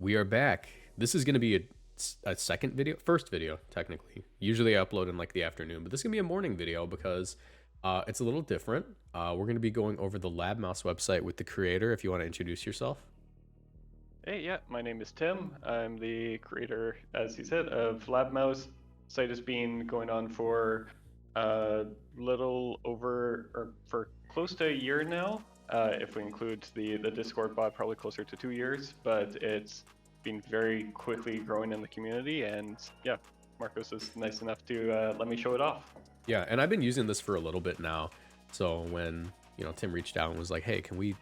We are back. This is going to be a second video, first video, technically. Usually I upload in like the afternoon, but this is going to be a morning video because it's a little different. We're going to be going over the LabMaus website with the creator if you want to introduce yourself. Hey, yeah, my name is Tim. I'm the creator, as he said, of LabMaus. Site has been going on for a little over, or for close to a year now. If we include the Discord bot, probably closer to 2 years. But it's been very quickly growing in the community, and yeah, Marcos is nice enough to let me show it off. Yeah, and I've been using this for a little bit now. So when, Tim reached out and was like, "Hey, can we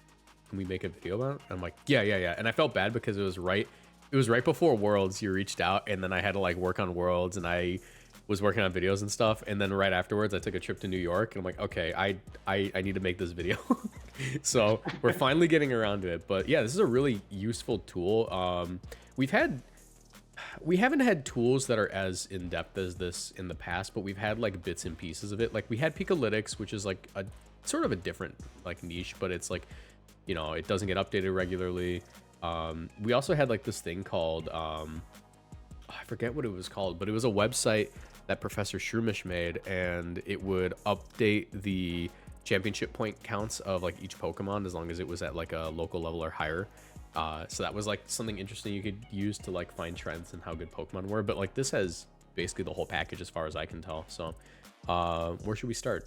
make a video about it?" I'm like, "Yeah, yeah, yeah." And I felt bad because it was right before Worlds you reached out, and then I had to like work on Worlds, and I was working on videos and stuff, and then right afterwards I took a trip to New York, and I'm like, "Okay, I need to make this video." So, we're finally getting around to it. But yeah, this is a really useful tool. We've had we haven't had tools that are as in-depth as this in the past, but we've had like bits and pieces of it. Like we had Picolytics, which is like a sort of a different like niche, but it's like, it doesn't get updated regularly. We also had like this thing called I forget what it was called, but it was a website that Professor Shroomish made, and it would update the championship point counts of like each Pokemon as long as it was at like a local level or higher. So that was like something interesting you could use to like find trends and how good Pokemon were. But like this has basically the whole package as far as I can tell. So where should we start?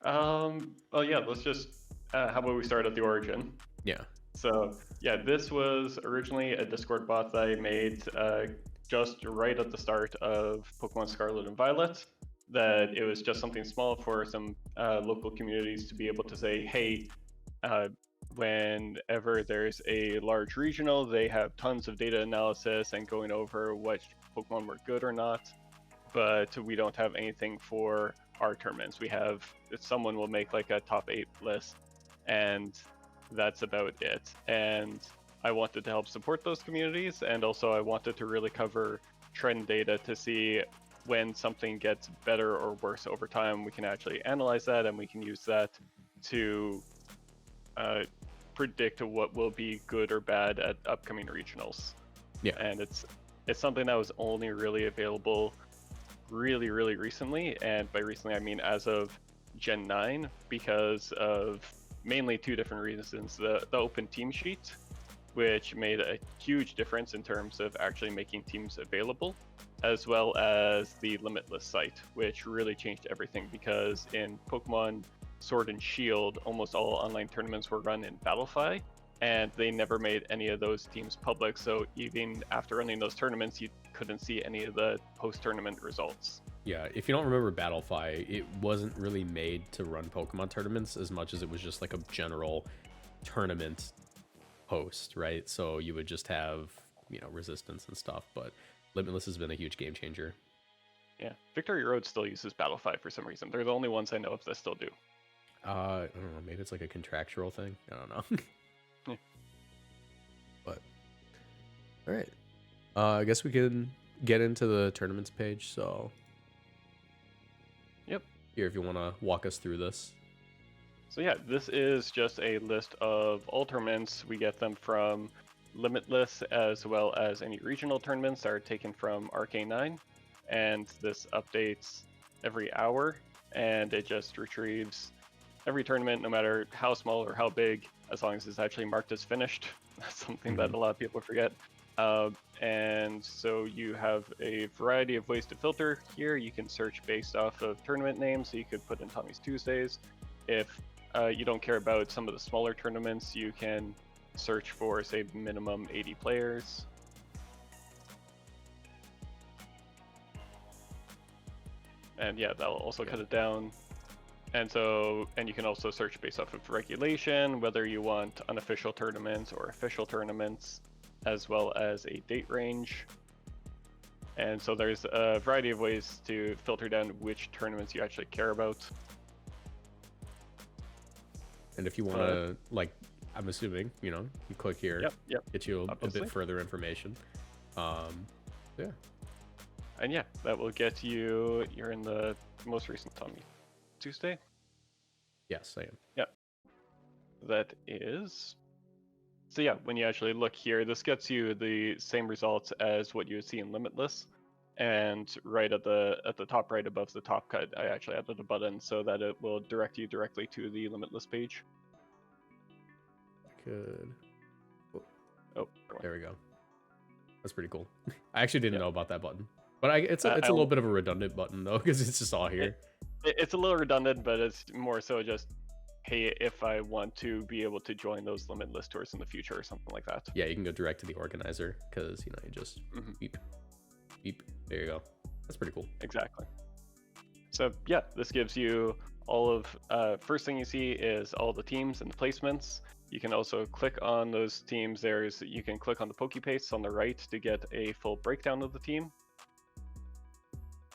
Well, yeah, let's just, how about we start at the origin? Yeah. So yeah, this was originally a Discord bot that I made just right at the start of Pokemon Scarlet and Violet. That it was just something small for some local communities to be able to say, hey, uh, whenever there's a large regional, they have tons of data analysis and going over which Pokemon were good or not, but we don't have anything for our tournaments. We have, someone will make like a top 8 list, and that's about it. And I wanted to help support those communities, and also I wanted to really cover trend data to see when something gets better or worse over time. We can actually analyze that, and we can use that to predict what will be good or bad at upcoming regionals. Yeah. And it's something that was only really available really recently, and by recently I mean as of Gen 9, because of mainly two different reasons. The open team sheet, which made a huge difference in terms of actually making teams available, as well as the Limitless site, which really changed everything, because in Pokemon Sword and Shield, almost all online tournaments were run in Battlefy, and they never made any of those teams public. So even after running those tournaments, you couldn't see any of the post-tournament results. Yeah, if you don't remember Battlefy, it wasn't really made to run Pokemon tournaments as much as it was just like a general tournament host, right? So you would just have, resistance and stuff, but Limitless has been a huge game changer. Yeah, Victory Road still uses Battlefy for some reason. They're the only ones I know of that still do. I don't know, maybe it's like a contractual thing. I don't know. Yeah. But all right. I guess we can get into the tournaments page. So Yep. here, if you want to walk us through this. So yeah, this is just a list of all tournaments. We get them from Limitless, as well as any regional tournaments that are taken from Arcane9. And this updates every hour, and it just retrieves every tournament, no matter how small or how big, as long as it's actually marked as finished. That's something that a lot of people forget. And so you have a variety of ways to filter here. You can search based off of tournament names, so you could put in Tommy's Tuesdays. If you don't care about some of the smaller tournaments, you can search for, say, minimum 80 players. And yeah, that'll also cut it down. And you can also search based off of regulation, whether you want unofficial tournaments or official tournaments, as well as a date range. And so there's a variety of ways to filter down which tournaments you actually care about. And if you want to, like, I'm assuming, you click here, yep, get you a bit further information. Yeah. And yeah, that will get you, you're in the most recent Tommy Tuesday? Yes, I am. Yeah. That is So yeah, when you actually look here, this gets you the same results as what you would see in Limitless. And right at the top right above the top cut, I actually added a button so that it will direct you directly to the Limitless page. Could. Oh, there we go. That's pretty cool. I actually didn't Yeah. know about that button, but it's a little bit of a redundant button though, because it's just all here. It's a little redundant, but it's more so just, hey, if I want to be able to join those Limitless tours in the future or something like that. Yeah, you can go direct to the organizer because you just beep, beep. There you go. That's pretty cool. Exactly. So yeah, this gives you all of first thing you see is all the teams and the placements. You can also click on those teams. You can click on the PokePaste on the right to get a full breakdown of the team.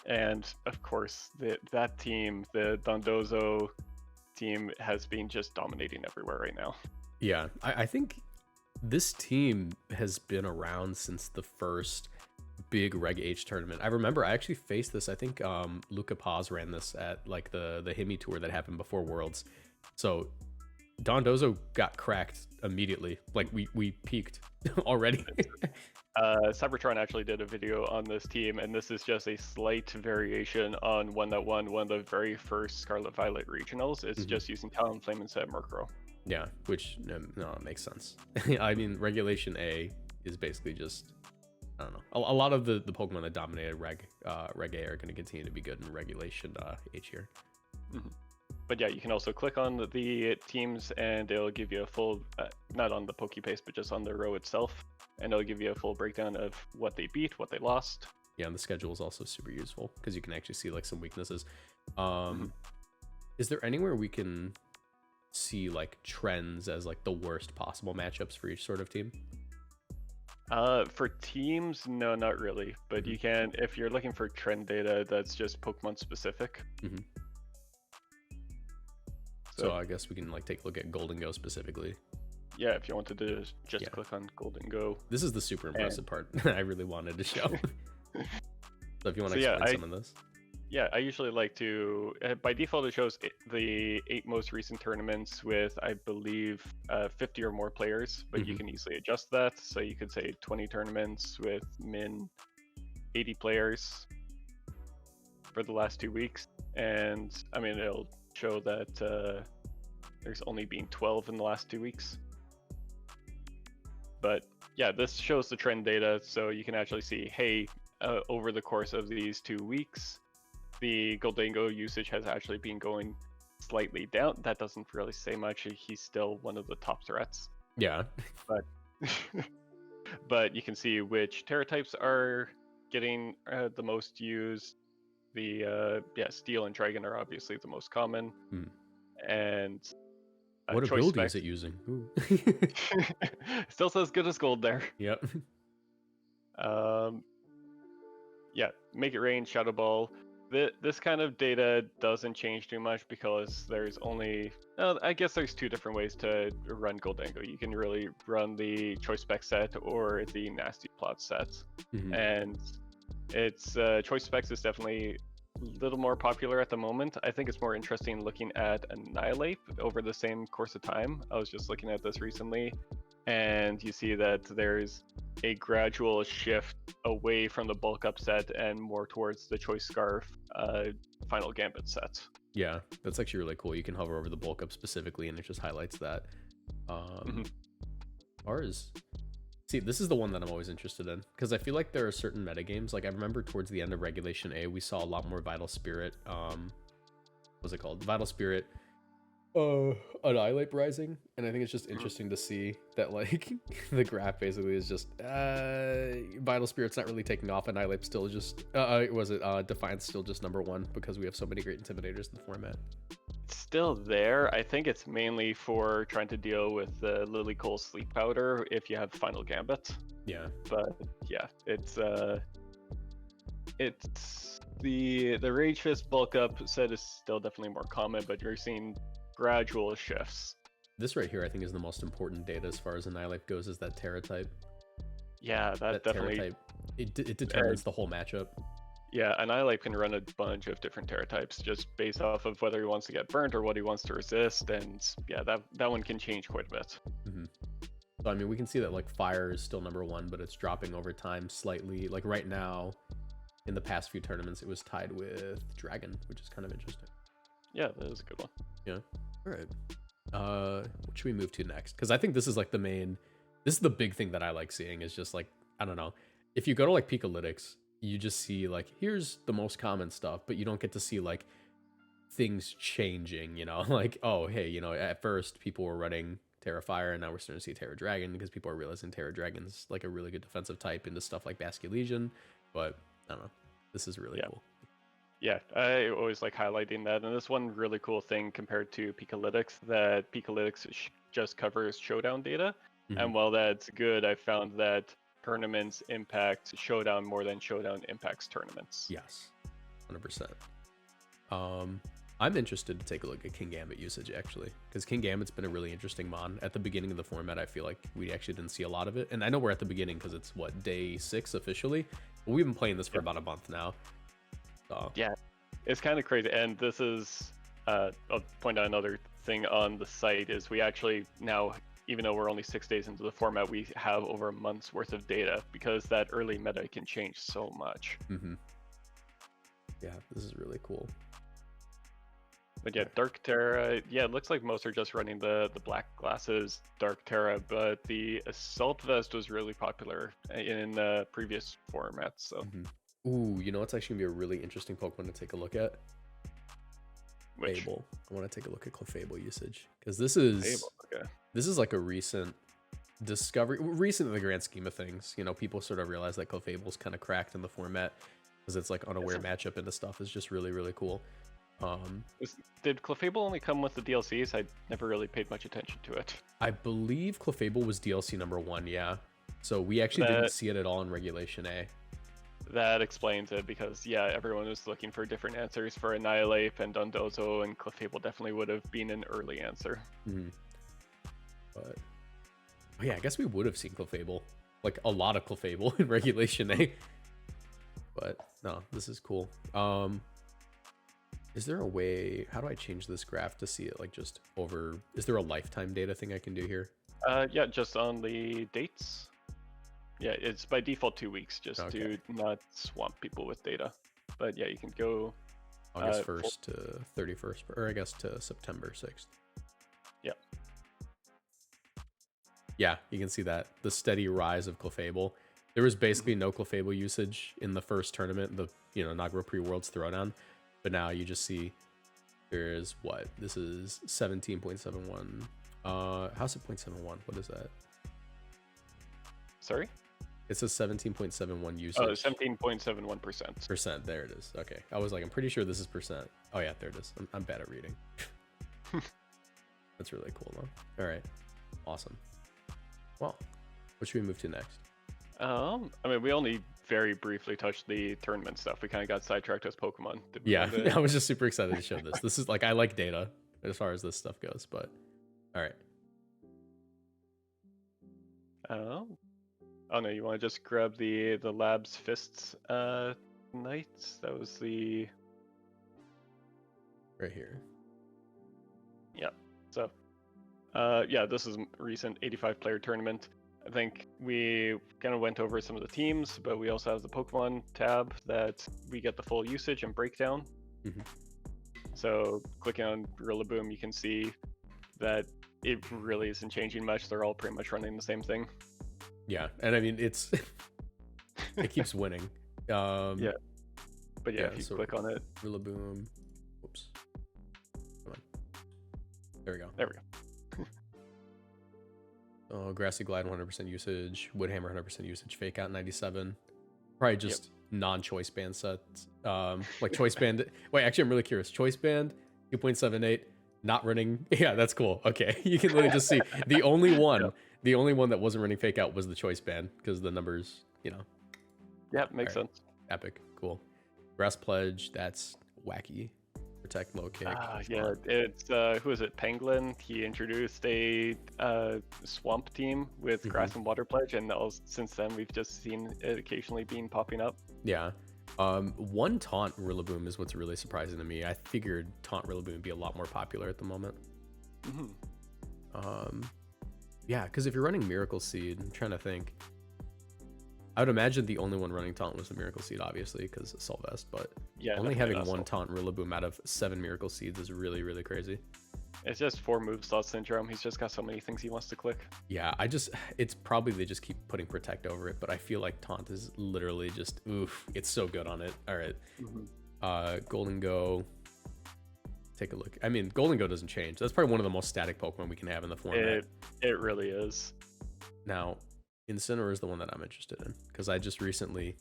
And of course, that team, the Dondozo team, has been just dominating everywhere right now. Yeah, I think this team has been around since the first big Reg H tournament. I remember I actually faced this. I think Luca Paz ran this at like the Himi tour that happened before Worlds. So Dondozo got cracked immediately. Like we peaked already. Cybertron actually did a video on this team, and this is just a slight variation on one that won one of the very first Scarlet Violet regionals. It's just using Talonflame instead of Murkrow. Yeah, which no, it makes sense. I mean, Regulation A is basically just, I don't know. A lot of the Pokemon that dominated Reg A are going to continue to be good in Regulation H here. But yeah, you can also click on the teams, and it'll give you a full, not on the PokePaste, but just on the row itself, and it'll give you a full breakdown of what they beat, what they lost. Yeah, and the schedule is also super useful because you can actually see like some weaknesses. Is there anywhere we can see like trends as like the worst possible matchups for each sort of team? For teams, no, not really. But you can, if you're looking for trend data that's just Pokemon specific. So I guess we can like take a look at Golden Go specifically. Yeah, if you wanted to just click on Golden Go. This is the super impressive part I really wanted to show. So if you want to explain some of this. Yeah, I usually like to, by default it shows the 8 most recent tournaments with, I believe, 50 or more players, but you can easily adjust that. So you could say 20 tournaments with min 80 players for the last 2 weeks. And I mean, it'll show that there's only been 12 in the last 2 weeks. But yeah, this shows the trend data, so you can actually see, hey, over the course of these 2 weeks, the Goldango usage has actually been going slightly down. That doesn't really say much. He's still one of the top threats. Yeah. But but you can see which Terra types are getting the most used. The Steel and Dragon are obviously the most common. And what ability is it using? Still says good as gold there. Yep. Yeah, Make It Rain, Shadow Ball. This kind of data doesn't change too much because there's only, I guess there's 2 different ways to run Goldango. You can really run the Choice Spec set or the Nasty Plot set. And it's Choice Specs is definitely a little more popular at the moment. I think it's more interesting looking at Annihilate over the same course of time. I was just looking at this recently, and you see that there's a gradual shift away from the bulk up set and more towards the Choice Scarf Final Gambit set. Yeah, that's actually really cool. You can hover over the bulk up specifically and it just highlights that. Ours, see, this is the one that I'm always interested in because I feel like there are certain metagames. Like I remember towards the end of Regulation A, we saw a lot more Vital Spirit. What's it called? Vital Spirit. Annihilate Rising, and I think it's just interesting to see that like the graph basically is just Vital Spirit's not really taking off. Annihilate still just Defiance still just #1 because we have so many great intimidators in the format. It's still there. I think it's mainly for trying to deal with the Lily Cole Sleep Powder if you have Final Gambit. Yeah, but yeah, it's the Rage Fist bulk up set is still definitely more common, but you're seeing gradual shifts. This right here I think is the most important data as far as Annihilate goes, is that Terra type. Yeah, that definitely Terra type, it determines the whole matchup. Yeah, Annihilate can run a bunch of different Terra types just based off of whether he wants to get burnt or what he wants to resist, and yeah, that one can change quite a bit. So I mean, we can see that like fire is still number one, but it's dropping over time slightly. Like right now, in the past few tournaments, it was tied with dragon, which is kind of interesting. Yeah, that is a good one. Yeah. All right. What should we move to next? Because I think this is like this is the big thing that I like seeing is just like, I don't know. If you go to like Pikalytics, you just see like, here's the most common stuff, but you don't get to see like things changing, you know? Like, oh, hey, you know, at first people were running Terra Fire, and now we're starting to see Terra Dragon because people are realizing Terra Dragon's like a really good defensive type into stuff like Basculegion. But I don't know. This is really cool. Yeah, I always like highlighting that. And this one really cool thing compared to Pikalytics, that Pikalytics just covers showdown data. Mm-hmm. And while that's good, I found that tournaments impact showdown more than showdown impacts tournaments. Yes, 100%. I'm interested to take a look at King Gambit usage, actually, because King Gambit's been a really interesting mon. At the beginning of the format, I feel like we actually didn't see a lot of it. And I know we're at the beginning because it's, what, day 6 officially? But we've been playing this for about a month now. So. Yeah, it's kind of crazy. And this is, I'll point out another thing on the site, is we actually now, even though we're only 6 days into the format, we have over a month's worth of data because that early meta can change so much. Mm-hmm. Yeah, this is really cool. But yeah, Dark Terra, yeah, it looks like most are just running the black glasses Dark Terra, but the Assault Vest was really popular in previous formats. So, ooh, you know what's actually gonna be a really interesting Pokemon to take a look at? Which? Fable. I want to take a look at Clefable usage because this is like a recent discovery, recent in the grand scheme of things. You know, people sort of realize that Clefable's kind of cracked in the format because it's like unaware matchup into stuff is just really, really cool. Did Clefable only come with the DLCs? I never really paid much attention to it. I believe Clefable was DLC number 1, yeah. So we actually didn't see it at all in Regulation A. That explains it because, yeah, everyone was looking for different answers for Annihilate and Dondozo, and Clefable definitely would have been an early answer. But, oh yeah, I guess we would have seen Clefable. Like, a lot of Clefable in Regulation A. But, no, this is cool. Is there a way, how do I change this graph to see it like just over, is there a lifetime data thing I can do here? Yeah, just on the dates. Yeah, it's by default 2 weeks just to not swamp people with data. But yeah, you can go August 1st to 31st, or I guess to September 6th. Yeah. Yeah, you can see that, the steady rise of Clefable. There was basically no Clefable usage in the first tournament, the Nagro Pre-Worlds Throwdown. But now you just see there's what? This is 17.71. How's it 0.71? What is that? Sorry? It says 17.71 usage. Oh, 17.71%. Percent. There it is. Okay. I was like, I'm pretty sure this is percent. Oh yeah, there it is. I'm bad at reading. That's really cool though. All right. Awesome. Well, what should we move to next? I mean, we only very briefly touched the tournament stuff. We kind of got sidetracked as Pokemon. Yeah, I was just super excited to show this. This is like, I like data as far as this stuff goes, but all right. Oh no, you want to just grab the Lab's Fists Knights? That was the... Right here. Yeah, so, yeah, this is a recent 85 player tournament. I think we kind of went over some of the teams, but we also have the Pokemon tab that we get the full usage and breakdown. So clicking on Rillaboom, you can see that it really isn't changing much. They're all pretty much running the same thing. Yeah, and I mean, it keeps winning. Yeah, but yeah, if you click on it, Rillaboom, whoops, come on, there we go. There we go. Oh, Grassy Glide 100% usage, Woodhammer 100% usage, Fake Out 97. Probably just non-choice band sets. Like choice band. Wait, actually, I'm really curious. Choice band 2.78, not running. Yeah, that's cool. Okay, you can literally just see the only one. The only one that wasn't running Fake Out was the choice band because the numbers, Yeah, makes sense. Epic, cool. Grass Pledge, that's wacky. Protect, low kick. Yeah, it's who is it? Penguin. He introduced a swamp team with grass and water pledge, and since then we've just seen it occasionally popping up. Yeah. One taunt Rillaboom is what's really surprising to me. I figured taunt Rillaboom would be a lot more popular at the moment. Yeah, because if you're running Miracle Seed, I'm trying to think. I would imagine the only one running taunt was the Miracle Seed, obviously, because of Sylvest, but Yeah, only definitely having not one Soul. taunt Rillaboom out of 7 Miracle Seeds is really, really crazy. It's just 4 move slot syndrome. He's just got so many things he wants to click. Yeah, it's probably they just keep putting Protect over it, but I feel like taunt is literally just, oof, it's so good on it. All right. Golden Go. Take a look. I mean, Golden Go doesn't change. That's probably one of the most static Pokemon we can have in the format. It really is. Now, Incineroar is the one that I'm interested in because I just recently,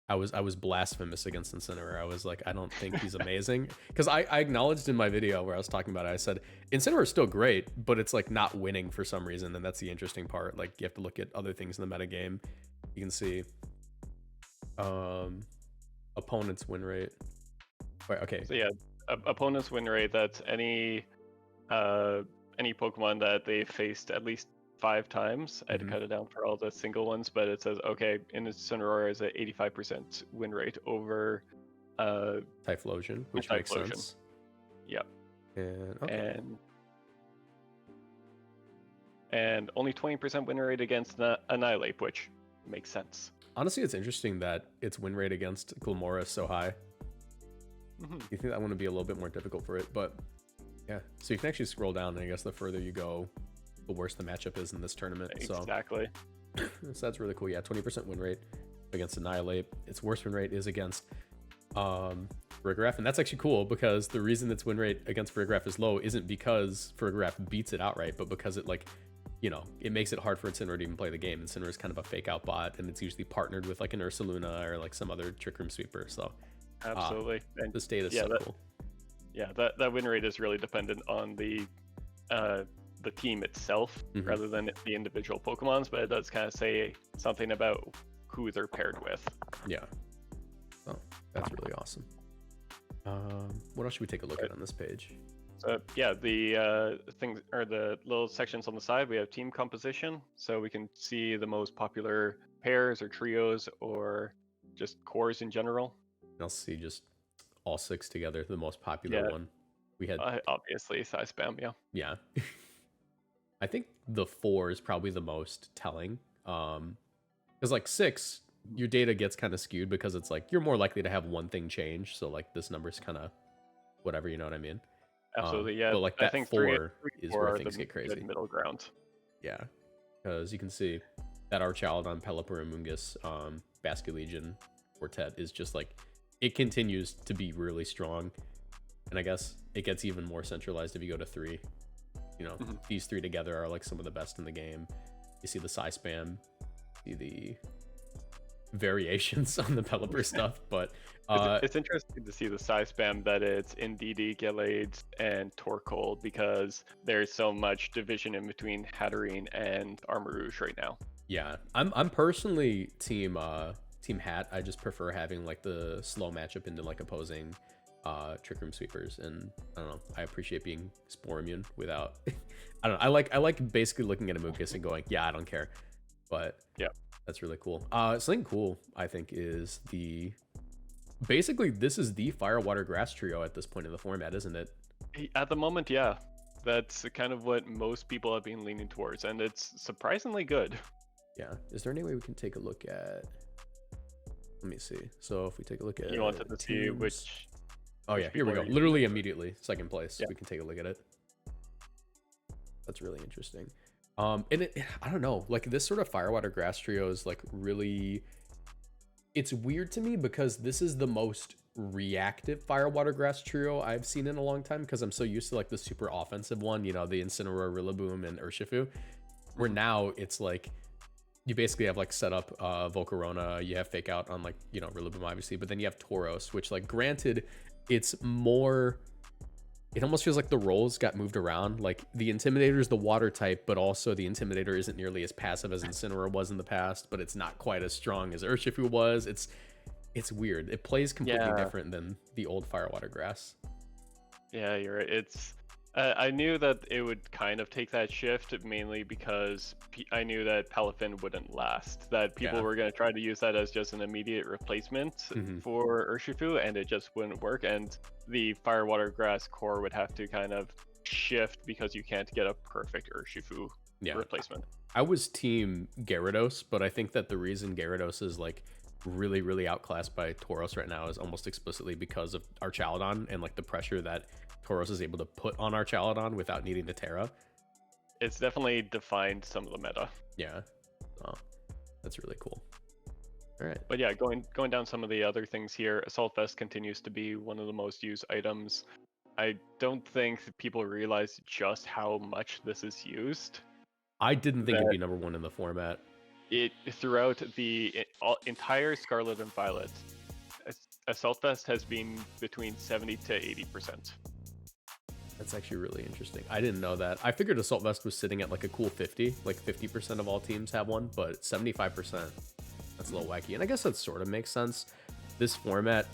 I was blasphemous against Incineroar. I was like, I don't think he's amazing because I acknowledged in my video where I was talking about it. I said Incineroar is still great, but it's like not winning for some reason, and that's the interesting part. Like you have to look at other things in the metagame. You can see opponent's win rate. Right, okay. So yeah, opponent's win rate. That's any Pokemon that they faced at least 5 times. I had to cut it down for all the single ones, but it says okay, Incineroar is at 85% win rate over Typhlosion, which makes sense. Yep. And okay. And only 20% win rate against Annihilate, which makes sense. Honestly, it's interesting that its win rate against Glimmora is so high. You think that one would be a little bit more difficult for it, but yeah. So you can actually scroll down, and I guess the further you go, the worse the matchup is in this tournament. Exactly. So that's really cool. Yeah, 20% win rate against Annihilate. Its worst win rate is against Farigiraf, and that's actually cool because the reason its win rate against Farigiraf is low isn't because Farigiraf beats it outright, but because it it makes it hard for Incineroar to even play the game. Incineroar is kind of a fake out bot, and it's usually partnered with like an Ursaluna or like some other Trick Room sweeper. So absolutely, and the state is so cool. Yeah, that win rate is really dependent on the team itself rather than the individual Pokemons, but it does kind of say something about who they're paired with. Yeah. Oh, that's really awesome. What else should we take a look at on this page? So yeah, the things or the little sections on the side, we have team composition, so we can see the most popular pairs or trios or just cores in general. I'll see just all 6 together, the most popular one. We had obviously size spam, yeah. I think the 4 is probably the most telling. Because like 6, your data gets kind of skewed because it's like you're more likely to have one thing change. So like this number's kind of whatever, you know what I mean? Absolutely, yeah. But like that 4 is where things get crazy. Middle ground. Yeah, because you can see that Archaludon, Pelipper, and Mungus, Basculegion, Quartet is just like it continues to be really strong, and I guess it gets even more centralized if you go to 3. You know, these 3 together are like some of the best in the game. You see the Psy Spam, see the variations on the Pelipper stuff, but it's interesting to see the Psy Spam that it's Indeedee, Gallade, and Torkoal because there's so much division in between Hatterene and Armarouge right now. Yeah, I'm personally team Hat. I just prefer having like the slow matchup into like opposing Trick Room sweepers, and I don't know, I appreciate being Spore immune without I don't know, I like basically looking at a Mungus and going, yeah, I don't care. But yeah, that's really cool. Something cool I think is basically this is the Fire, Water, Grass trio at this point in the format, isn't it? At the moment, yeah. That's kind of what most people have been leaning towards, and it's surprisingly good. Yeah. Is there any way we can take a look at, let me see. So if we take a look at, you wanted to see which oh yeah, here we go. Literally immediately, second place. Yeah. We can take a look at it. That's really interesting. And I don't know, like this sort of Fire, Water, Grass trio is like really, it's weird to me because this is the most reactive Fire, Water, Grass trio I've seen in a long time because I'm so used to like the super offensive one, you know, the Incineroar, Rillaboom, and Urshifu, where now it's like you basically have like set up Volcarona, you have Fake Out on like, you know, Rillaboom obviously, but then you have Tauros, which like granted it's more, it almost feels like the roles got moved around. Like the Intimidator is the water type, but also the Intimidator isn't nearly as passive as Incineroar was in the past, but it's not quite as strong as Urshifu was. It's weird. It plays completely different than the old Fire, Water, Grass. Yeah, you're right. It's I knew that it would kind of take that shift mainly because I knew that Palafin wouldn't last. That people were going to try to use that as just an immediate replacement for Urshifu, and it just wouldn't work. And the Fire, Water, Grass core would have to kind of shift because you can't get a perfect Urshifu Yeah. replacement. I was team Gyarados, but I think that the reason Gyarados is like really, really outclassed by Tauros right now is almost explicitly because of Archaludon and like the pressure that Tauros is able to put on Archaludon without needing to Terra. It's definitely defined some of the meta. Yeah. Oh, that's really cool. All right. But yeah, going down some of the other things here, Assault Vest continues to be one of the most used items. I don't think people realize just how much this is used. I didn't think it'd be number one in the format. It throughout the entire Scarlet and Violet, Assault Vest has been between 70 to 80%. That's actually really interesting. I didn't know that. I figured Assault Vest was sitting at like a cool 50, like 50% of all teams have one, but 75%, that's a little wacky. And I guess that sort of makes sense. This format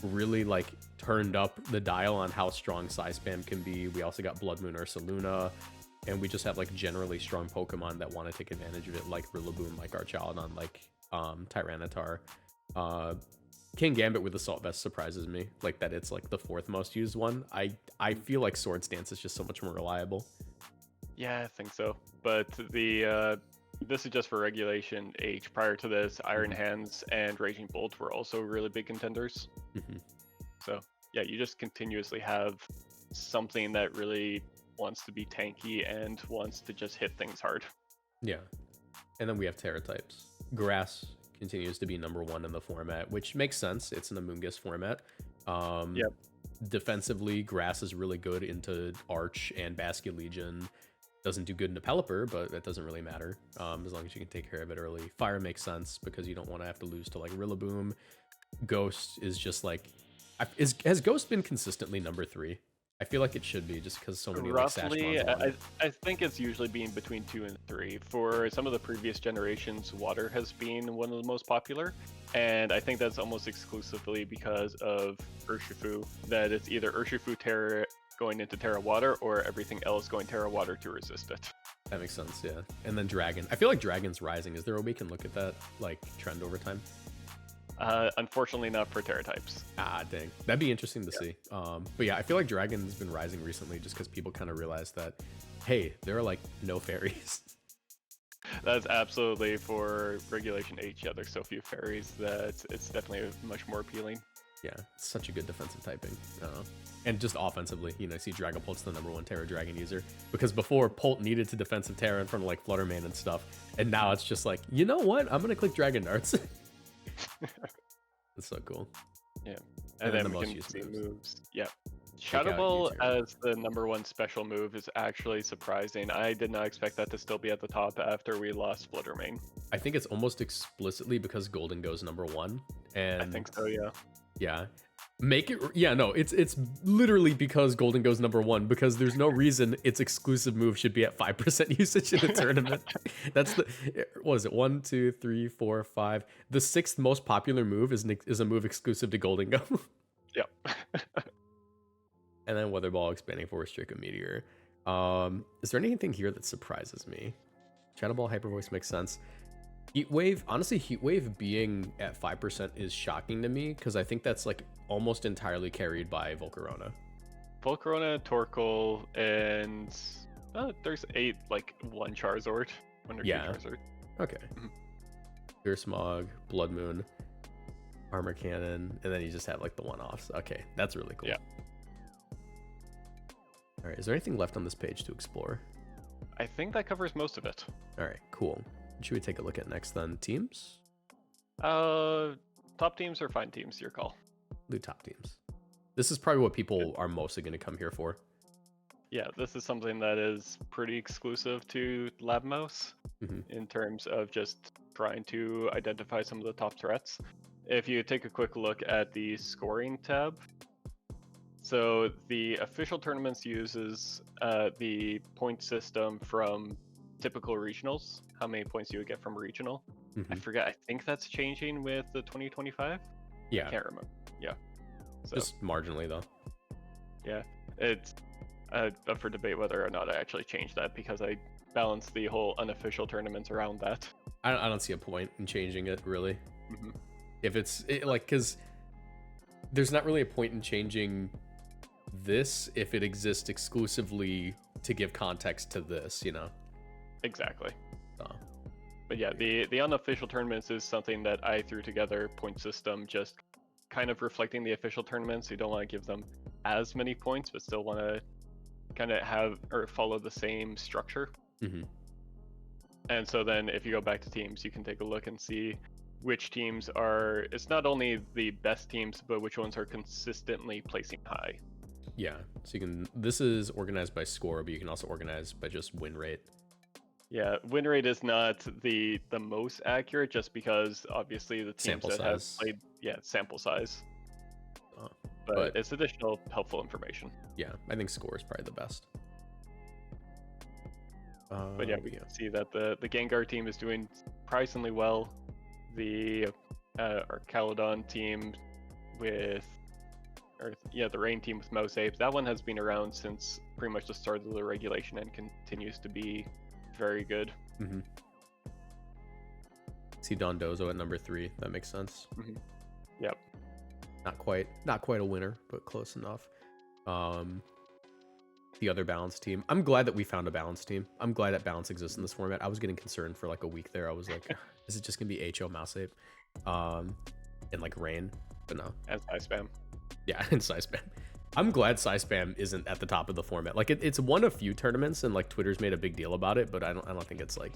really like turned up the dial on how strong Psy Spam can be. We also got Blood Moon Ursaluna, and we just have like generally strong Pokemon that want to take advantage of it, like Rillaboom, like Archaludon, like Tyranitar. King Gambit with Assault Vest surprises me, like that it's like the fourth most used one. I feel like Swords Dance is just so much more reliable. Yeah, I think so. But the this is just for Regulation H. Prior to this, Iron Hands and Raging Bolt were also really big contenders. So yeah, you just continuously have something that really wants to be tanky and wants to just hit things hard. Yeah. And then we have Terra types. Grass continues to be number one in the format, which makes sense. It's an Amoonguss format. Yep. Defensively, Grass is really good into Arch and Basket Legion. Doesn't do good into Pelipper, but that doesn't really matter as long as you can take care of it early. Fire makes sense because you don't want to have to lose to like Rillaboom. Ghost is just like... Has Ghost been consistently number 3? I feel like it should be just because so many roughly, like I think it's usually been between 2 and 3. For some of the previous generations, Water has been one of the most popular, and I think that's almost exclusively because of Urshifu, that it's either Urshifu Terra going into Terra Water or everything else going Terra Water to resist it. That makes sense, yeah. And then Dragon. I feel like Dragon's rising. Is there a way we can look at that like trend over time? Unfortunately not for Terra types. Ah, dang. That'd be interesting to see. But yeah, I feel like Dragon's been rising recently just because people kind of realized that, hey, there are like no fairies. That's absolutely for Regulation H. Yeah, there's so few fairies that it's definitely much more appealing. Yeah, it's such a good defensive typing. And just offensively, you know, see Dragapult's the number 1 Terra Dragon user. Because before, Pult needed to defensive Terra in front of like Fluttermane and stuff. And now it's just like, you know what? I'm going to click Dragon Darts. That's so cool. Yeah. And then the we can see moves. Yeah. Shadow Ball as the number 1 special move is actually surprising. I did not expect that to still be at the top after we lost Fluttermane. I think it's almost explicitly because Golden goes number 1. And I think so, yeah. Yeah. Make it, yeah, no, it's literally because Golden goes number 1, because there's no reason its exclusive move should be at 5% usage in a tournament. That's the, what is it, 1, 2, 3, 4, 5. The 6th most popular move is a move exclusive to Golden Go. Yep. And then Weather Ball, Expanding Force, Draco Meteor. Is there anything here that surprises me? Shadow Ball, Hyper Voice makes sense. Heat Wave, honestly, Heat Wave being at 5% is shocking to me because I think that's like almost entirely carried by Volcarona. Volcarona, Torkoal, and there's 8 like 1 Charizard. 1 or 2 Charizard. Okay. Pure Smog, Blood Moon, Armor Cannon, and then you just have like the one-offs. Okay, that's really cool. Yeah. All right, is there anything left on this page to explore? I think that covers most of it. All right, cool. What should we take a look at next then? Teams? Top teams or fine teams, your call. Do top teams. This is probably what people are mostly going to come here for. Yeah, this is something that is pretty exclusive to LabMaus in terms of just trying to identify some of the top threats. If you take a quick look at the scoring tab, so the official tournaments uses the point system from typical regionals, how many points you would get from a regional. I forget, I think that's changing with the 2025? Yeah. I can't remember. Yeah. So, just marginally though. Yeah, it's up for debate whether or not I actually changed that because I balance the whole unofficial tournaments around that. I don't see a point in changing it really. If it's like, because there's not really a point in changing this if it exists exclusively to give context to this, you know? Exactly. So, But yeah, the unofficial tournaments is something that I threw together, point system, just kind of reflecting the official tournaments. You don't want to give them as many points, but still want to kind of have or follow the same structure. And so then if you go back to teams, you can take a look and see which teams are, it's not only the best teams, but which ones are consistently placing high. yeah, so you can, this is organized by score, but you can also organize by just win rate. Yeah, win rate is not the most accurate, just because obviously the teams Sample that size. have played, sample size. But But it's additional helpful information. yeah, I think score is probably the best. But yeah, we can see that the Gengar team is doing surprisingly well. The our Caledon team with, the Rain team with Moxie, that one has been around since pretty much the start of the regulation and continues to be very good. See Dondozo at number 3. That makes sense. Yep. Not quite a winner, but close enough. The other balance team. I'm glad that we found a balance team. I'm glad that balance exists in this format. I was getting concerned for like a week there. I was like, is it just gonna be HO Mouse Ape? And like Rain? But no. And Size Spam. Yeah, and Size Spam. I'm glad Size Spam isn't at the top of the format. Like it's won a few tournaments and like Twitter's made a big deal about it, but I don't think it's like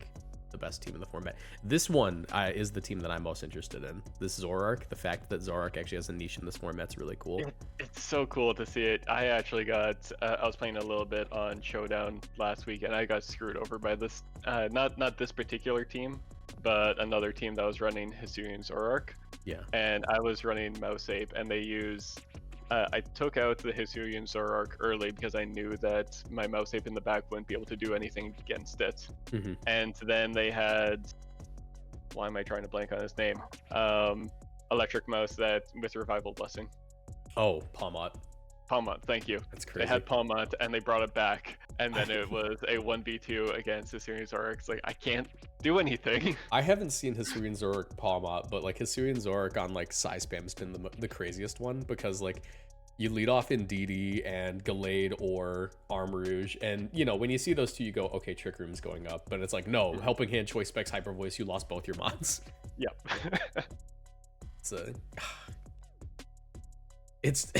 the best team in the format. This one is the team that I'm most interested in. This is Zoroark. The fact that Zoroark actually has a niche in this format's really cool. It's so cool to see it. I actually got I was playing a little bit on Showdown last week, and I got screwed over by this not this particular team, but another team that was running Hisuian Zoroark. Yeah. And I was running Mouse Ape, and they use I took out the Hisuian Zoroark early because I knew that my Mouse Ape in the back wouldn't be able to do anything against it. And then they had, why am I trying to blank on his name? Electric Mouse that with Revival Blessing. Oh, Palmot. Palmot, thank you. That's crazy. They had Palmot and they brought it back, and then it was a 1v2 against Hisuian Zoroark. It's like, I can't do anything. I haven't seen Hisuian Zoroark Palmot, but like Hisuian Zoroark on like Size Spam's been the craziest one, because like you lead off in DD and Gallade or Armarouge, and you know, when you see those two, you go, okay, Trick Room's going up, but it's like, no, Helping Hand, Choice Specs, Hyper Voice, you lost both your mods. Yep. It's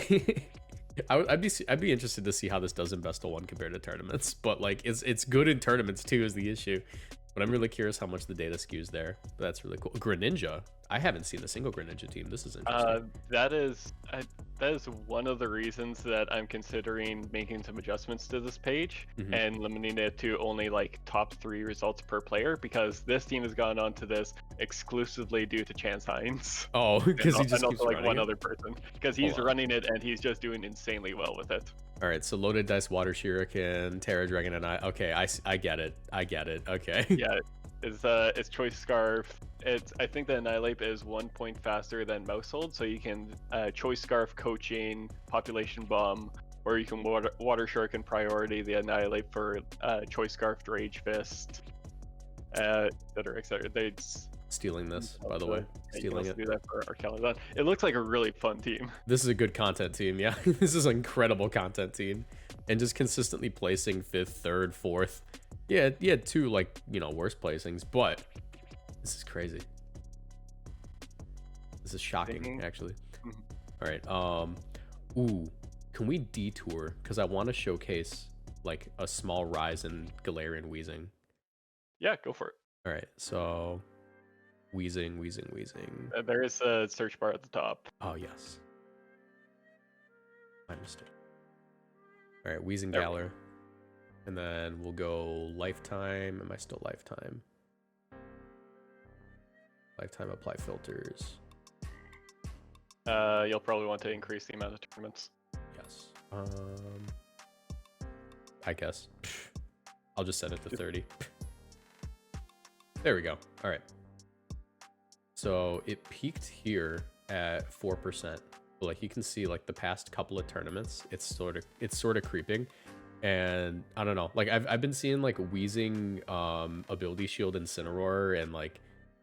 I'd be interested to see how this does in Best of One compared to tournaments, but like it's good in tournaments too is the issue. But I'm really curious how much the data skews there. That's really cool. Greninja. I haven't seen a single Greninja team. This is interesting. That is one of the reasons that I'm considering making some adjustments to this page and limiting it to only like top 3 results per player, because this team has gone on to this exclusively due to Chance Hines. Oh, because he just and keeps also like running one it? other person, because he's running it and he's just doing insanely well with it. All right, so Loaded Dice, Water Shuriken, Terra Dragon, and okay, I get it. Okay. Yeah, it's Choice Scarf. I think the Annihilate is 1 point faster than Mouse Hold, so you can Choice Scarf, Coaching, Population Bomb, or you can Water Shuriken priority the Annihilate for Choice Scarf, Rage Fist, etc. They Stealing this, by the way. Stealing it. Do that for our Caledon. It looks like a really fun team. This is a good content team, yeah. This is an incredible content team. And just consistently placing 5th, 3rd, 4th. Yeah, you had 2, like, you know, worse placings, but this is crazy. This is shocking, actually. All right, ooh, can we detour? Because I want to showcase, like, a small rise in Galarian Wheezing. Yeah, go for it. All right, so... Wheezing. There is a search bar at the top. Oh, yes. My mistake. All right, Wheezing Galar. And then we'll go Lifetime. Am I still Lifetime? Lifetime apply filters. You'll probably want to increase the amount of tournaments. Yes. I guess. I'll just set it to 30. There we go. All right. So it peaked here at 4%. Like you can see, like the past couple of tournaments, it's sort of creeping, and I don't know. Like I've been seeing like Wheezing, Ability Shield, Incineroar, and like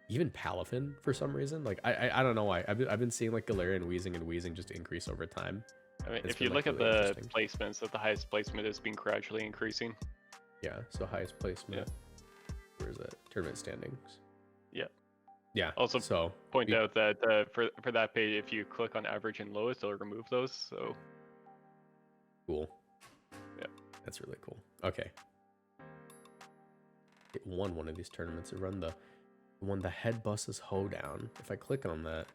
even Palafin for some reason. Like I don't know why. I've been seeing like Galarian Wheezing and Wheezing just increase over time. I mean, if you look at the placements, that the highest placement has been gradually increasing. Yeah. So highest placement. where is that? Tournament standings. Yeah. Yeah. Also, so point out that for that page, if you click on average and lowest, it'll remove those. So cool. Yeah. That's really cool. Okay. It won one of these tournaments. It won the Head Buses Hoedown. If I click on that,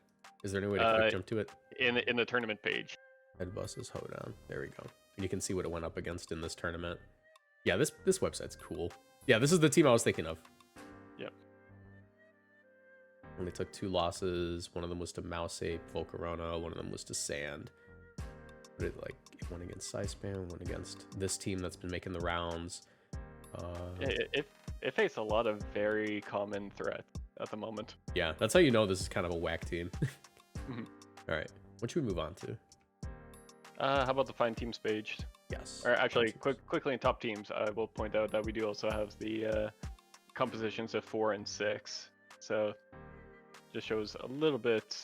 is there any way to quick jump to it? In the tournament page. Head Buses Hoedown. There we go. And you can see what it went up against in this tournament. Yeah, this website's cool. Yeah, this is the team I was thinking of. Yep. Only took 2 losses. One of them was to Moxie, Volcarona. One of them was to Sand. But it went against Syspan, went against this team that's been making the rounds. It faced a lot of very common threats at the moment. Yeah, that's how you know this is kind of a whack team. Mhm. All right, what should we move on to? How about the find teams page? Yes. Or actually, quickly in top teams, I will point out that we do also have the compositions of 4 and 6. So just shows a little bit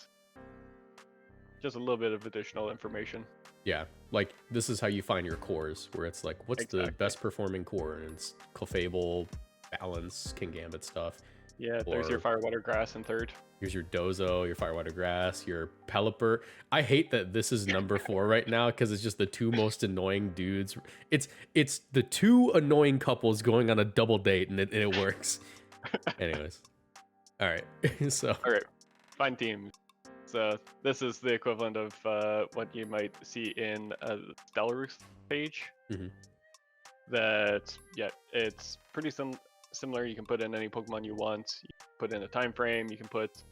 of additional information. Yeah, like this is how you find your cores, where it's like, what's the best performing core? And it's Clefable, Balance, King Gambit stuff. Yeah, there's your Firewater Grass in third. Here's your Dozo, your Firewater Grass, your Pelipper. I hate that this is number 4 right now because it's just the 2 most annoying dudes. It's the 2 annoying couples going on a double date and it works. Anyways. All right. All right. Find teams. So this is the equivalent of what you might see in a Stellaroos page. Mm-hmm. It's pretty similar. You can put in any Pokemon you want. You can put in a time frame. You can put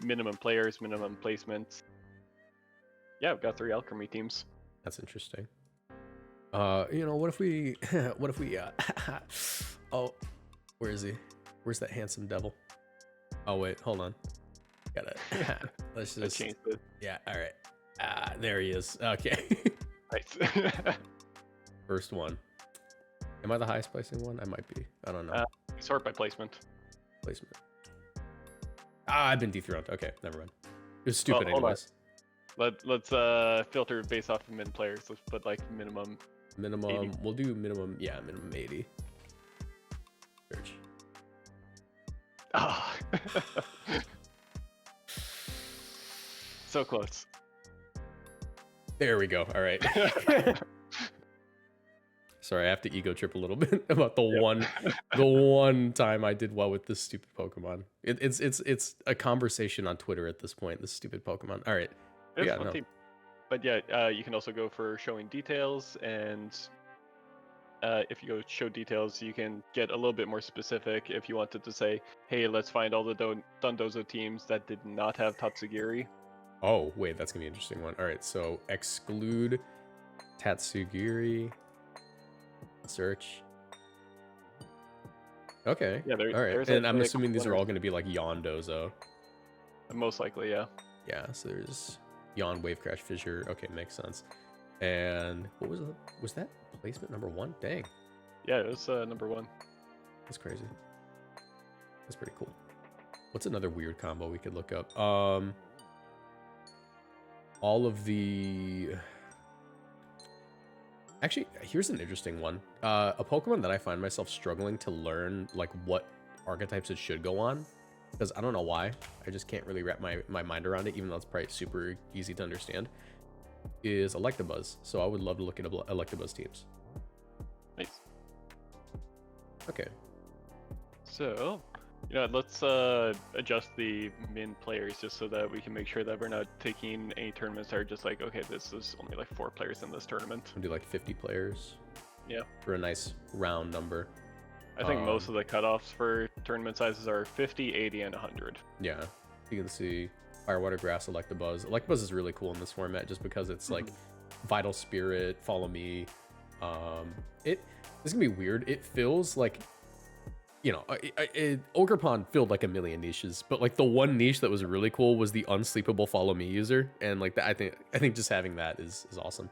minimum players, minimum placements. Yeah, we've got 3 alchemy teams. That's interesting. What if we oh, where is he? Where's that handsome devil? Oh wait, hold on. Let's just change it. Yeah, all right. There he is. Okay. Nice. First one. Am I the highest placing one? I might be. I don't know. Sort by placement. I've been dethroned. Okay, never mind. It was stupid anyways. Let's filter based off of min players. Let's put like minimum. 80. We'll do minimum. Yeah, minimum 80. Search. Ah. So close. There we go. All right. Sorry, I have to ego trip a little bit about the one time I did well with this stupid Pokemon. It's a conversation on Twitter at this point. This stupid Pokemon. All right. It's fun team. But yeah, you can also go for showing details, and if you go show details, you can get a little bit more specific. If you wanted to say, hey, let's find all the Dondozo teams that did not have Tatsugiri. Oh, wait, that's going to be an interesting one. All right, so exclude Tatsugiri. Search. Okay. Yeah, all right. And I'm assuming these are all going to be like Yondozo. Most likely, yeah. Yeah, so there's Yon, Wave Crash, Fissure. Okay, makes sense. And what was that placement number 1? Dang. Yeah, it was number 1. That's crazy. That's pretty cool. What's another weird combo we could look up? All of the... Actually, here's an interesting one. A Pokemon that I find myself struggling to learn, like, what archetypes it should go on. Because I don't know why. I just can't really wrap my mind around it, even though it's probably super easy to understand. Is Electabuzz. So I would love to look at Electabuzz teams. Nice. Okay. So... let's adjust the min players just so that we can make sure that we're not taking any tournaments that are just like, okay, this is only like 4 players in this tournament. We'll do like 50 players. Yeah. For a nice round number. I think most of the cutoffs for tournament sizes are 50, 80, and 100. Yeah. You can see Firewater Grass, Electabuzz. Electabuzz is really cool in this format just because it's like Vital Spirit, Follow Me. This is going to be weird. It feels like... Ogre Pond filled like a million niches, but like the one niche that was really cool was the unsleepable Follow Me user, and like that, I think just having that is awesome.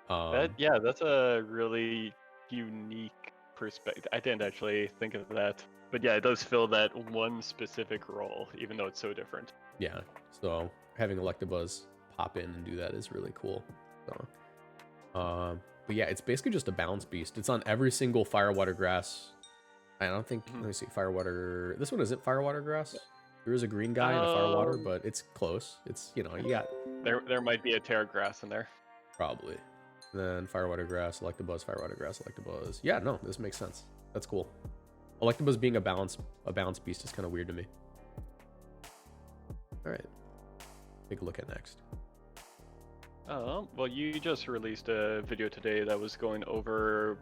That's a really unique perspective. I didn't actually think of that, but yeah, it does fill that one specific role, even though it's so different. Yeah, so having Electabuzz pop in and do that is really cool. So, but yeah, it's basically just a balance beast. It's on every single Firewater Grass I don't think. Mhm. Let me see. Firewater. This one isn't firewater grass. There is a green guy and a firewater, but it's close. It's you got There might be a terra grass in there. probably. And then firewater grass, Electabuzz, firewater grass, Electabuzz. Yeah, no, this makes sense. That's cool. Electabuzz being a balanced beast is kind of weird to me. All right, take a look at next. Well, you just released a video today that was going over.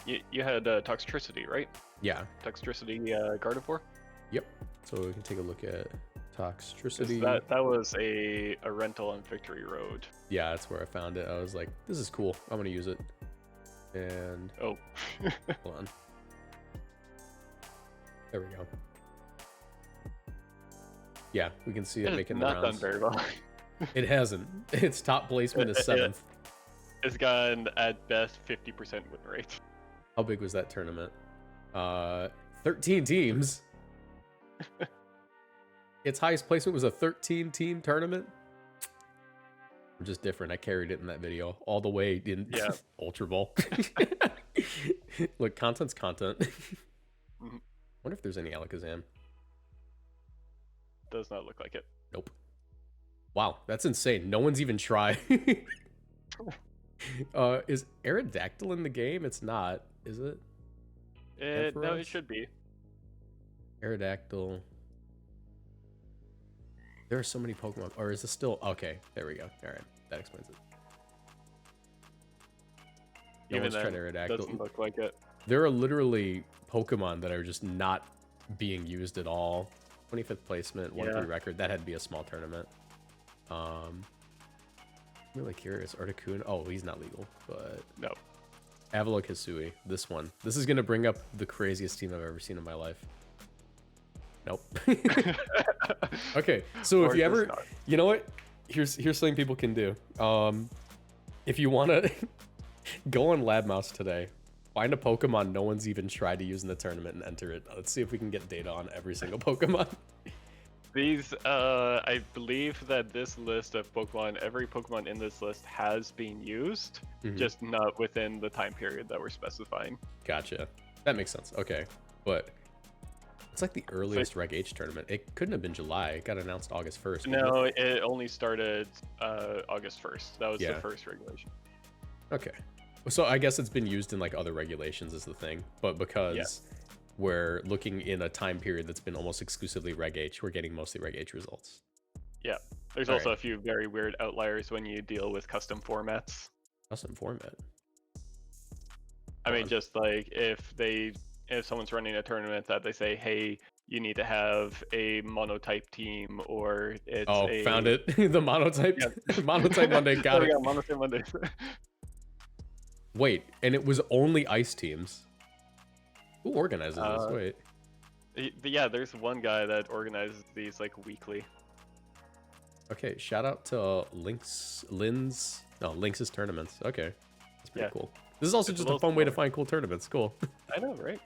You had Toxtricity, right? Yeah. Toxtricity Gardevoir. Yep. So we can take a look at Toxtricity. That was a rental on Victory Road. Yeah, that's where I found it. I was like, this is cool. I'm gonna use it. And oh, hold on. There we go. Yeah, we can see it making the rounds. Not done very well. It hasn't. Its top placement is 7th. It's gotten at best 50% win rate. How big was that tournament? 13 teams. Its highest placement was a 13-team tournament. I'm just different. I carried it in that video all the way in Ultra Ball. Look, content's content. Wonder if there's any Alakazam. Does not look like it. Nope. Wow, that's insane. No one's even tried. Is Aerodactyl in the game? It's not, is it? No, it should be. Aerodactyl. There are so many Pokemon. Or is this still... Okay, there we go. All right, that explains it. No one's tried Aerodactyl. Doesn't look like it. There are literally Pokemon that are just not being used at all. 25th placement, 1-3 record. That had to be a small tournament. I'm really curious. Articuno. Oh, he's not legal, but no. Avalokhisui. This one. This is gonna bring up the craziest team I've ever seen in my life. Nope. Okay, so if you ever, you know what? Here's something people can do. If you wanna go on LabMaus today, find a Pokemon no one's even tried to use in the tournament and enter it. Let's see if we can get data on every single Pokemon. These, I believe that this list of Pokemon, every Pokemon in this list has been used, just not within the time period that we're specifying. Gotcha. That makes sense. Okay, but it's like the earliest Reg H tournament. It couldn't have been July. It got announced August 1st. No, it only started August 1st. That was the first regulation. Okay. So I guess it's been used in like other regulations is the thing, but because we're looking in a time period that's been almost exclusively Reg H, we're getting mostly Reg H results. Yeah. There's also a few very weird outliers when you deal with custom formats. Custom format? I mean, just like if someone's running a tournament that they say, hey, you need to have a monotype team, or it's found it. The monotype. Monotype Monday. Got it. Monotype Monday. Wait, and it was only ice teams. Who organizes this? Wait. Yeah, there's one guy that organizes these like weekly. Okay, shout out to Lynx's tournaments. Okay, that's pretty cool. This is also just a fun way to find cool tournaments. Cool. I know, right?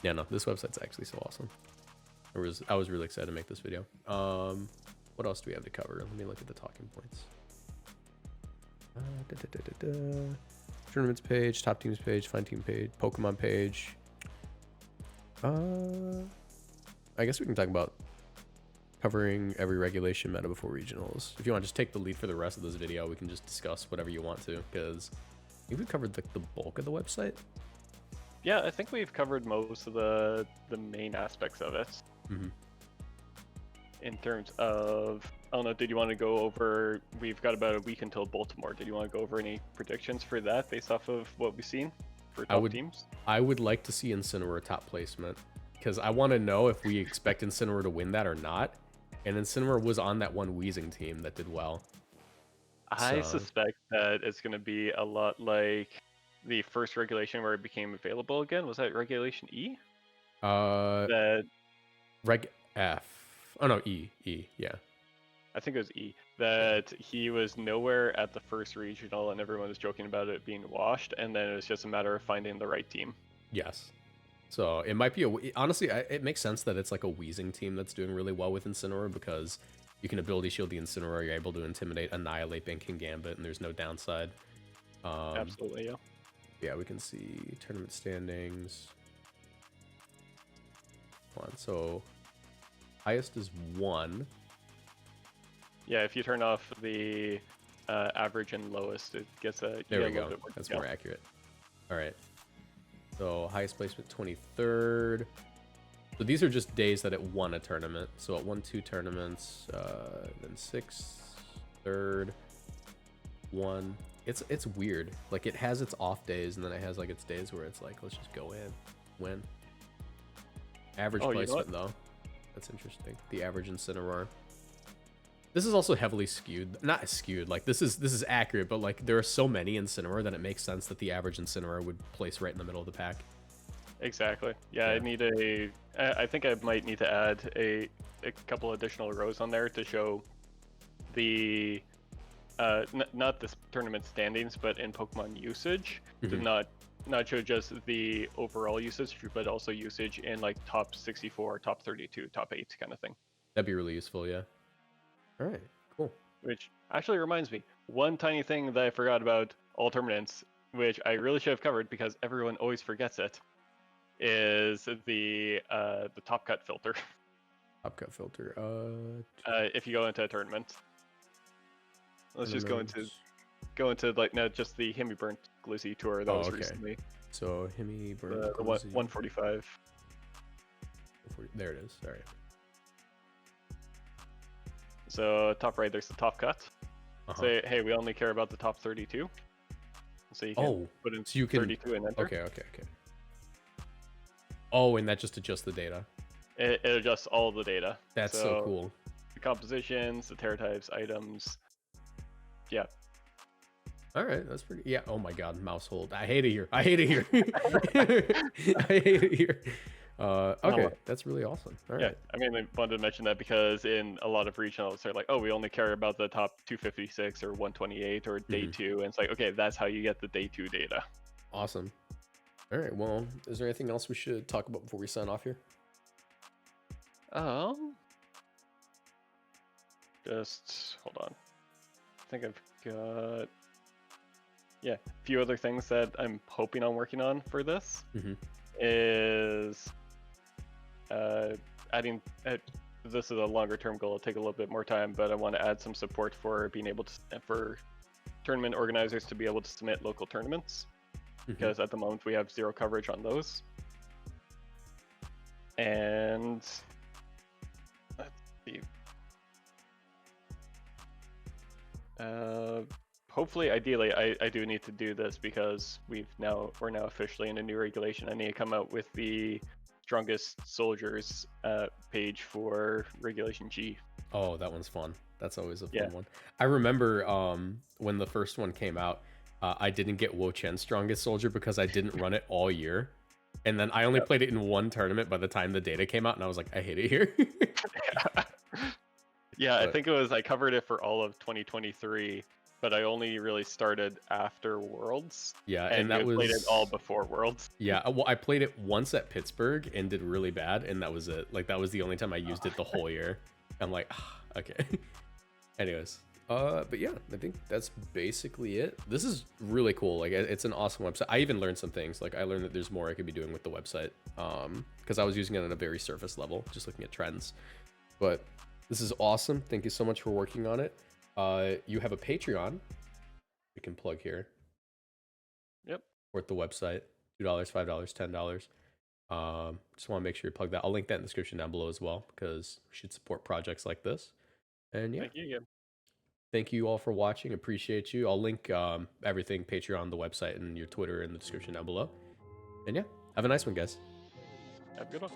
Yeah, no, this website's actually so awesome. I was really excited to make this video. What else do we have to cover? Let me look at the talking points. Tournaments page, top teams page, fun team page, Pokemon page. I guess we can talk about covering every regulation meta before regionals. If you want to just take the lead for the rest of this video, we can just discuss whatever you want to, because I think we covered the bulk of the website. Yeah, I think we've covered most of the main aspects of it. In terms of, I don't know, did you want to go over, we've got about a week until Baltimore. Did you want to go over any predictions for that based off of what we've seen for top teams? I would like to see Incineroar top placement, because I want to know if we expect Incineroar to win that or not. And Incineroar was on that one Weezing team that did well. I suspect that it's going to be a lot like the first regulation where it became available again. Was that Regulation E? Reg F. Oh no, E, yeah. I think it was E. That he was nowhere at the first regional and everyone was joking about it being washed, and then it was just a matter of finding the right team. Yes. So it might be honestly, it makes sense that it's like a Weezing team that's doing really well with Incineroar, because you can ability shield the Incineroar, you're able to intimidate, annihilate Banking Gambit, and there's no downside. Absolutely, yeah. Yeah, we can see tournament standings. Hold on, so highest is 1. Yeah, if you turn off the average and lowest, it gets a There you we get a little go. bit more That's detail. more accurate. All right. So highest placement 23rd. So these are just days that it won a tournament. So it won 2 tournaments, then 6th, 3rd, 1. It's weird. Like it has its off days, and then it has like its days where it's like, let's just go in, win. Average placement though. That's interesting. The average Incineroar. This is also heavily skewed. Not skewed. Like this is accurate, but like there are so many Incineroar that it makes sense that the average Incineroar would place right in the middle of the pack. Exactly. Yeah, Yeah. I need I think I might need to add a couple additional rows on there to show the not this tournament standings, but in Pokemon usage, to not show just the overall usage, but also usage in like top 64, top 32, top 8 kind of thing. That'd be really useful, yeah. All right, cool. Which actually reminds me, one tiny thing that I forgot about all tournaments, which I really should have covered because everyone always forgets it, is the top cut filter. Top cut filter. If you go into a tournament, let's just go into like not just the Hemi Burnt Glizzy tour that was recently. So Hemi Burnt The 145. There it is. All right. So top right, there's the top cut. Say, hey, we only care about the top 32. So you can put in 32 and enter. Okay. Oh, and that just adjusts the data. It adjusts all the data. That's so cool. The compositions, the Terra types, items. Yeah. All right, that's pretty. Yeah. Oh my God, mouse hold. I hate it here. I hate it here. I hate it here. Okay, that's really awesome. All right. Yeah, I mean, I wanted to mention that because in a lot of regionals, they're like, oh, we only care about the top 256 or 128 or day 2. And it's like, okay, that's how you get the day 2 data. Awesome. All right, well, is there anything else we should talk about before we sign off here? Just hold on. I think I've got a few other things that I'm hoping on working on for this. Is adding. This is a longer term goal. It'll take a little bit more time, but I want to add some support for being able to for tournament organizers to be able to submit local tournaments, because at the moment we have 0 coverage on those. And let's see. Hopefully, ideally, I do need to do this because we're now officially in a new regulation. I need to come out with the strongest soldiers page for Regulation G. Oh, that one's fun. That's always a fun one. I remember when the first one came out, I didn't get Wo-Chen's strongest soldier because I didn't run it all year. And then I only played it in one tournament by the time the data came out, and I was like, I hate it here. I think it was, I covered it for all of 2023, but I only really started after Worlds. Yeah, and that was played it all before Worlds. Yeah, well, I played it once at Pittsburgh and did really bad, and that was it. Like, that was the only time I used it the whole year. I'm like, okay. Anyways, but yeah, I think that's basically it. This is really cool. Like, it's an awesome website. I even learned some things. Like, I learned that there's more I could be doing with the website, because I was using it on a very surface level, just looking at trends. But this is awesome. Thank you so much for working on it. You have a Patreon we can plug here. Yep. Or at the website, $2, $5, $10. Just want to make sure you plug that. I'll link that in the description down below as well, because we should support projects like this. And yeah. Thank you. Thank you all for watching. Appreciate you. I'll link everything, Patreon, the website, and your Twitter in the description down below. And yeah, have a nice one, guys. Have a good one.